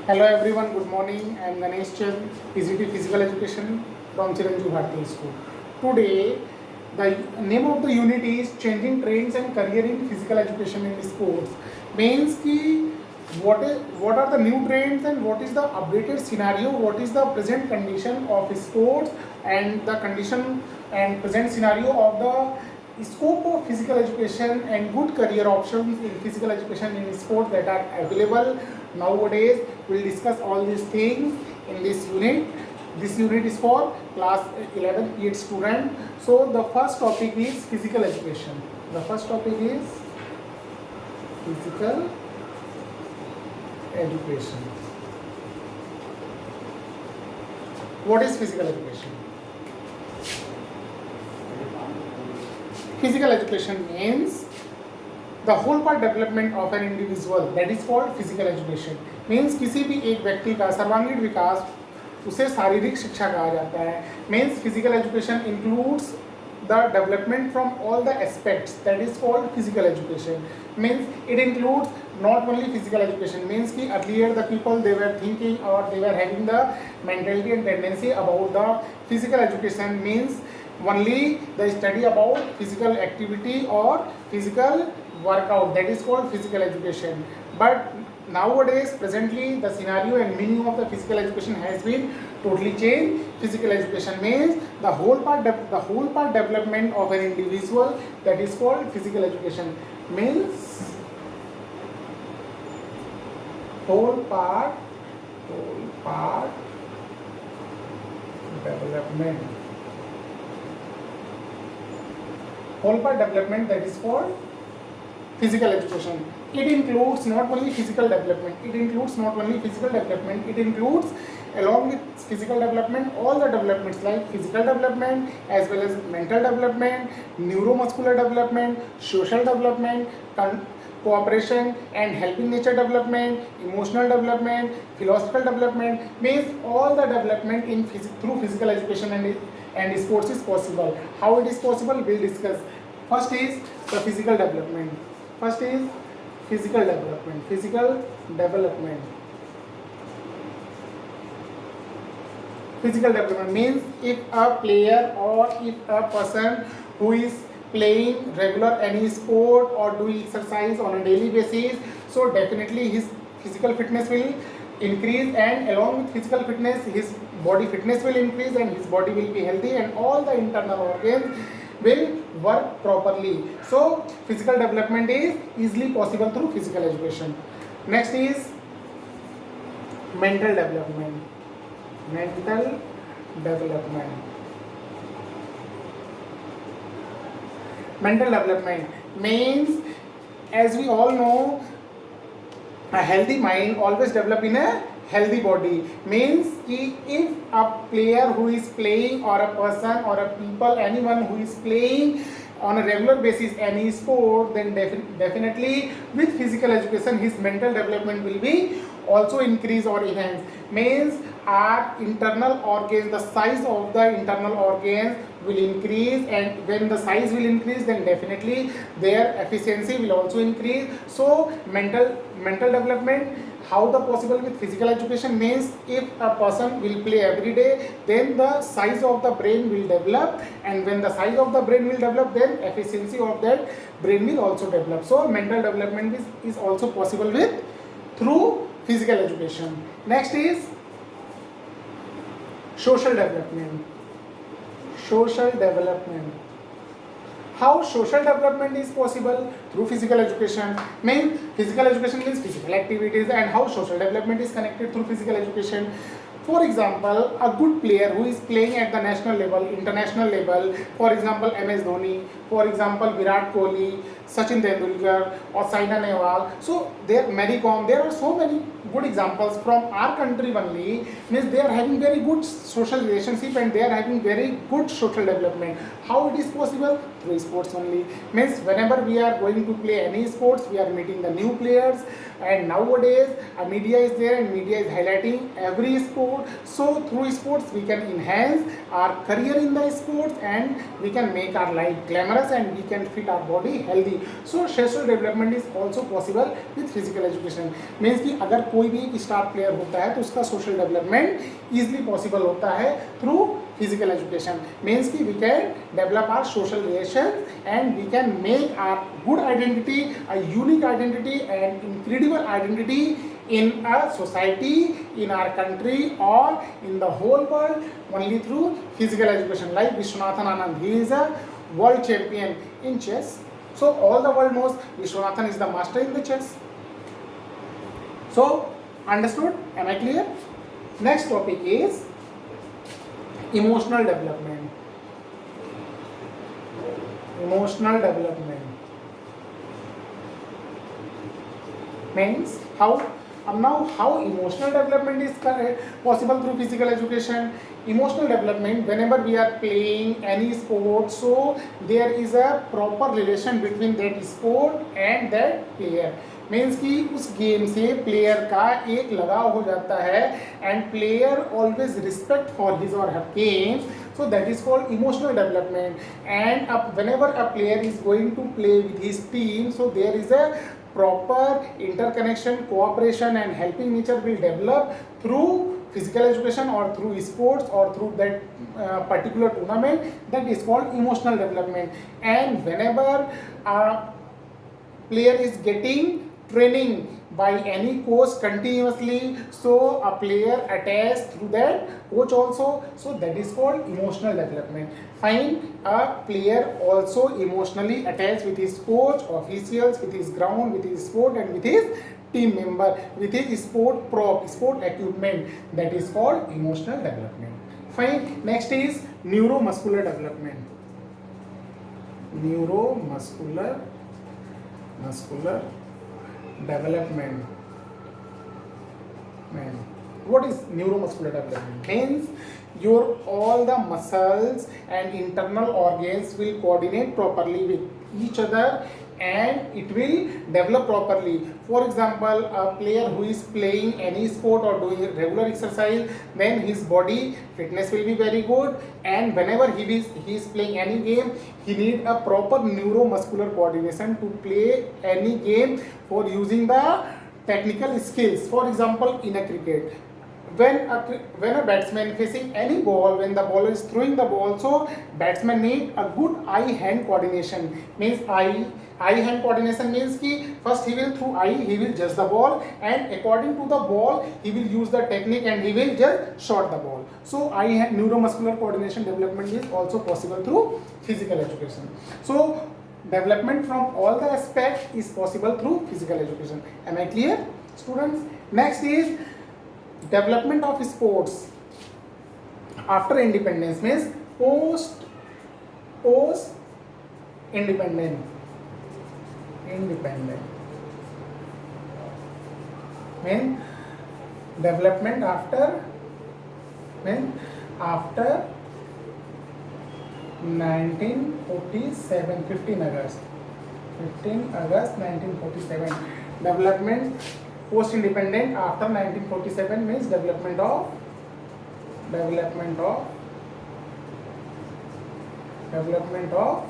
Hello everyone, good morning. I am Ganesh Chand, PGT Physical Education from Chiranjeev Bharati School. Today, the name of the unit is Changing Trends and Career in Physical Education in Sports. Means ki what are the new trends and what is the updated scenario, what is the present condition of sports and the condition and present scenario of the scope of physical education and good career options in physical education in sport that are available nowadays. We'll discuss all these things in this unit. This unit is for class 11 8 student. So the first topic is physical education. The first topic is physical education. What is physical education? Physical education means the whole part development of an individual, that is called physical education. Means किसी भी एक व्यक्ति का सर्वांगीण विकास उसे शारीरिक शिक्षा कहा जाता है. Means physical education includes the development from all the aspects, that is called physical education. Means it includes not only physical education. Means कि earlier the people they were thinking or they were having the mentality and tendency about the physical education means only the study about physical activity or physical workout, that is called physical education. But nowadays presently the scenario and meaning of the physical education has been totally changed. Physical education means the whole part development of an individual, that is called physical education. Means whole part development, whole part development, that is called physical education. It includes not only physical development, it includes along with physical development all the developments like physical development as well as mental development, neuromuscular development, social development, cooperation and helping nature development, emotional development, philosophical development. Means all the development in through physical education and sports is possible. How it is possible, we'll discuss. First is the physical development. Physical development means if a player or if a person who is playing regular any sport or doing exercise on a daily basis, so definitely his physical fitness will increase, and along with physical fitness his body fitness will increase and his body will be healthy and all the internal organs will work properly. So physical development is easily possible through physical education. Next is mental development. Mental development means, as we all know, a healthy mind always develop in a healthy body. Means कि if a player who is playing or a person or a people, anyone who is playing on a regular basis any sport, then definitely with physical education his mental development will be also increase or enhance. Means our internal organs, the size of the internal organs will increase, and when the size will increase then definitely their efficiency will also increase. So mental development, how the possible with physical education means if a person will play every day then the size of the brain will develop, and when the size of the brain will develop then efficiency of that brain will also develop. So mental development is also possible with through physical education. Next is social development. How social development is possible through physical education? Means physical education means physical activities, and how social development is connected through physical education. For example, a good player who is playing at the national level, international level, for example MS Dhoni, for example Virat Kohli, Sachin Tendulkar or Saina Nehwal. So there Mary Kom, there are so many good examples from our country only. Means they are having very good social relationship and they are having very good social development. How it is possible? Through sports only. Means whenever we are going to play any sports, we are meeting the new players, and nowadays media is there and media is highlighting every sport. So through sports we can enhance our career in the sports and we can make our life glamorous and we can fit our body healthy. So social development is also possible with physical education. Means कि अगर कोई भी एक star player होता है तो उसका social development easily possible होता है through physical education। means ki we can develop our social relations and we can make our good identity, a unique identity and incredible identity in a society, in our country or in the whole world only through physical education। like Vishwanathan Anand, he is a world champion in chess, so all the world knows Vishwanathan is the master in the chess। so understood? Am I clear? Next topic is emotional development। emotional development means how emotional development is possible through physical education। emotional development, whenever we are playing any sport, so there is a proper relation between that sport and that player। Means कि उस game से player का एक लगाव हो जाता है and player always respect for his और हर game, so that is called emotional development। and whenever a player is going to play with his team, so there is a proper interconnection, cooperation and helping nature will develop through physical education or through sports or through that particular tournament, that is called emotional development। and whenever a player is getting training by any coach continuously, so a player attached through that coach also, so that is called emotional development। find a player also emotionally attached with his coach, officials, with his ground, with his sport and with his team member, with his sport prop, sport equipment, that is called emotional development। fine। next is neuromuscular development। neuromuscular development। what is neuromuscular development? means your all the muscles and internal organs will coordinate properly with each other and it will develop properly। for example, a player who is playing any sport or doing regular exercise, then his body fitness will be very good, and whenever he is playing any game, he need a proper neuromuscular coordination to play any game for using the technical skills। for example, in a cricket, when a batsman facing any ball, when the bowler is throwing the ball, so batsman need a good eye hand coordination। means eye hand coordination means ki first he will through eye he will judge the ball and according to the ball he will use the technique and he will just shot the ball। so eye hand neuromuscular coordination development is also possible through physical education। so development from all the aspects is possible through physical education। am I clear, students? next is development of sports after independence, means post independent mean development after 1947, 15 August 1947। development post independent after 1947 means development of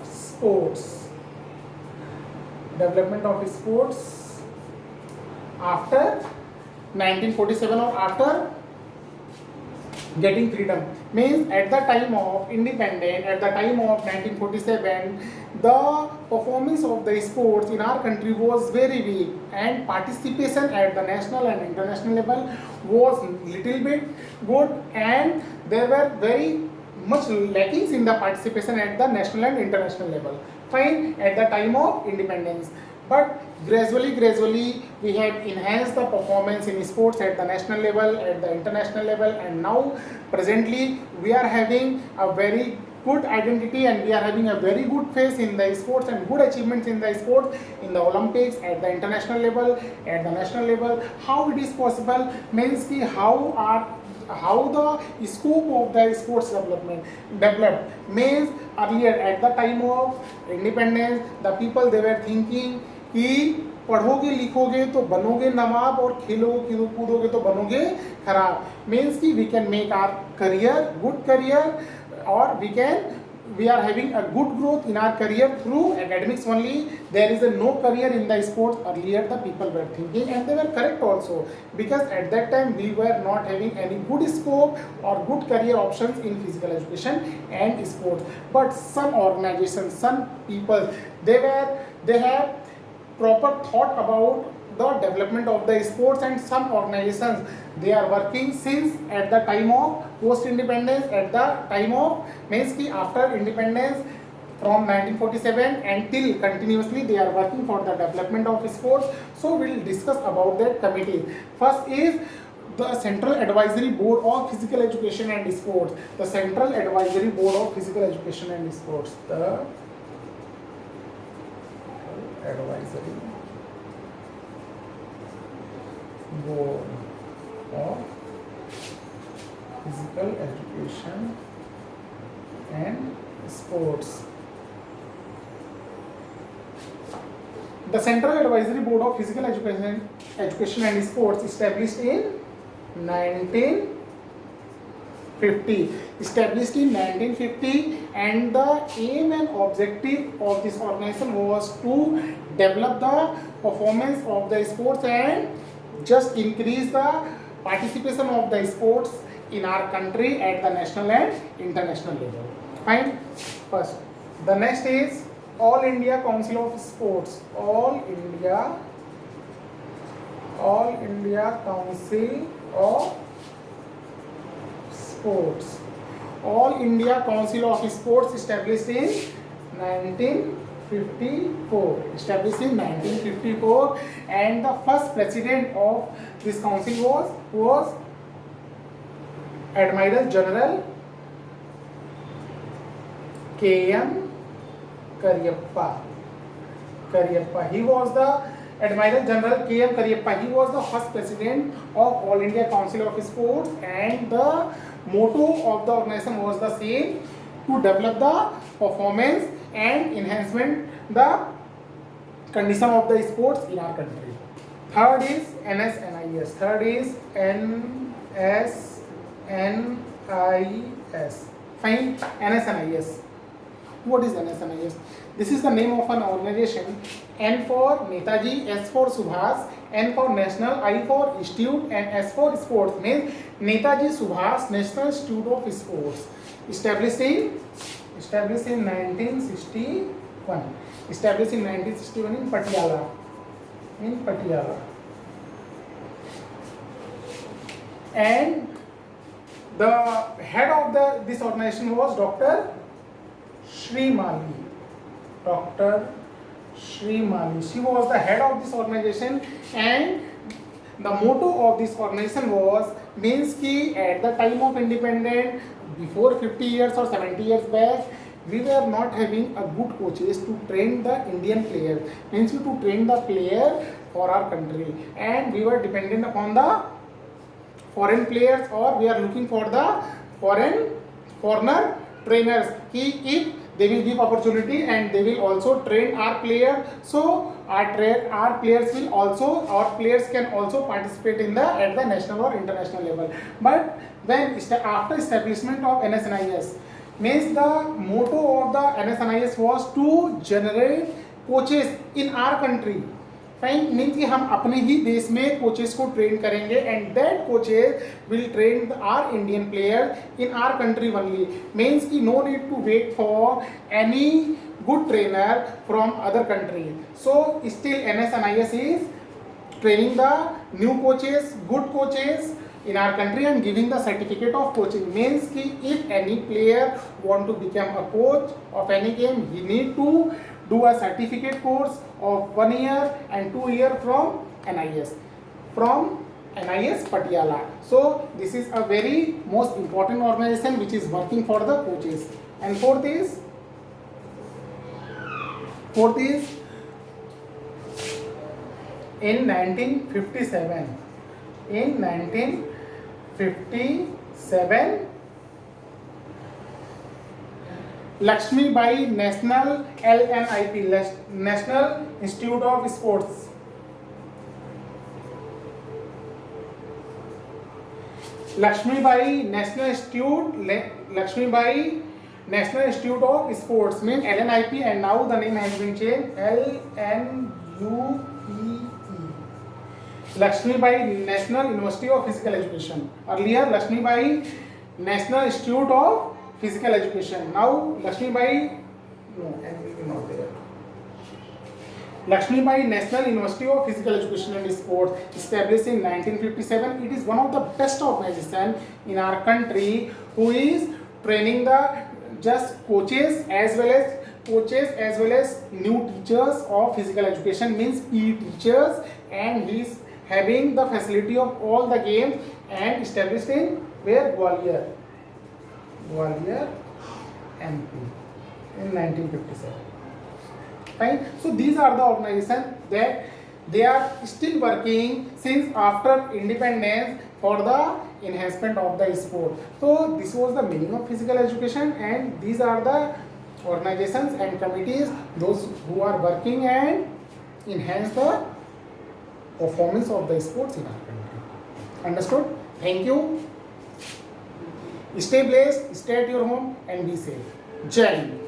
sports, development of sports after 1947 or after getting freedom। means at the time of independence, at the time of 1947, the performance of the sports in our country was very weak and participation at the national and international level was little bit good, and there were very much lackings in the participation at the national and international level, fine, at the time of independence। but gradually we have enhanced the performance in sports at the national level, at the international level, and now presently we are having a very good identity and we are having a very good face in the sports and good achievements in the sports, in the Olympics, at the international level, at the national level। how it is possible means ki how the scope of the sports development developed, means earlier at the time of independence the people they were thinking कि पढ़ोगे लिखोगे तो बनोगे नवाब और खेलोगे कूदोगे तो बनोगे खराब। मीन्स कि we can make our career good career और we we are having a good growth in our career through academics only. There is a no career in the sports. Earlier the people were thinking, and they were correct also, because at that time we were not having any good scope or good career options in physical education and sports. But some organizations, some people, they have proper thought about the development of the sports, and some organizations, they are working since at the time of post independence, at the time of means ki after independence from 1947 until continuously they are working for the development of sports. So we will discuss about that committee. First is the Central Advisory Board of Physical Education and Sports. The Central Advisory Board of Physical Education and Sports. The Advisory Board of Physical Education and Sports. The Central Advisory Board of Physical Education and Sports established in 1950. Established in 1950, and the aim and objective of this organization was to develop the performance of the sports and just increase the participation of the sports in our country at the national and international level. Fine. First, the next is All India Council of Sports. All India Council of Sports. All India Council of Sports established in 1954. Established in 1954, and the first president of this council was Admiral General K.M. Cariappa. He was the Admiral General K.M. Cariappa. He was the first president of All India Council of Sports, and the motto of the organization was the same: to develop the performance and enhancement the condition of the sports in our country. Third is NSNIS. Fine. NSNIS. What is NSNIS? This is the name of an organization. N for Netaji, S for Subhas, N for National, I for Institute, and S for Sports. Means Netaji Subhas National Institute of Sports. Established in 1961. Established in 1961 in Patiala. And the head of this organization was Dr. Shri Mali. She was the head of this organization, and the motto of this organization was, means ki at the time of independence, before 50 years or 70 years back, we were not having a good coaches to train the Indian player, means to train the player for our country, and we were dependent upon the foreign players, or we are looking for the foreigner trainers. If they will give opportunity and they will also train our player, so our players can also participate at the national or international level. But when after establishment of NSNIS, means the motto of the NSNIS was to generate coaches in our country. Fine. Means कि हम अपने ही देश में coaches को train करेंगे, and that coaches will train our Indian player in our country only. Means कि no need to wait for any good trainer from other country. So still NSNIS is training the new coaches, good coaches in our country, and giving the certificate of coaching. Means कि if any player want to become a coach of any game, he need to do a certificate course of 1 year and 2 years from NIS Patiala. So this is a very most important organization which is working for the coaches. And fourth is in 1957 Lakshmi Bai National LNIP, National Institute of Sports. Lakshmi Bai National Institute of Sports means LNIP, and now the name has been changed LNUPE. Lakshmi Bai National University of Physical Education. Earlier Lakshmi Bai National Institute of Physical Education. Now Lakshmi Bai, no, NVP not there. Lakshmi Bai National University of Physical Education and Sports, established in 1957. It is one of the best organization in our country who is training the just coaches as well as new teachers of physical education, means PE teachers, and he is having the facility of all the games, and established in where? Gwalior MP in 1957. Fine. So these are the organizations that they are still working since after independence for the enhancement of the sport. So this was the meaning of physical education, and these are the organizations and committees, those who are working and enhance the performance of the sports in our country. Understood? Thank you. Stay blessed, stay at your home, and be safe. Jai Hind.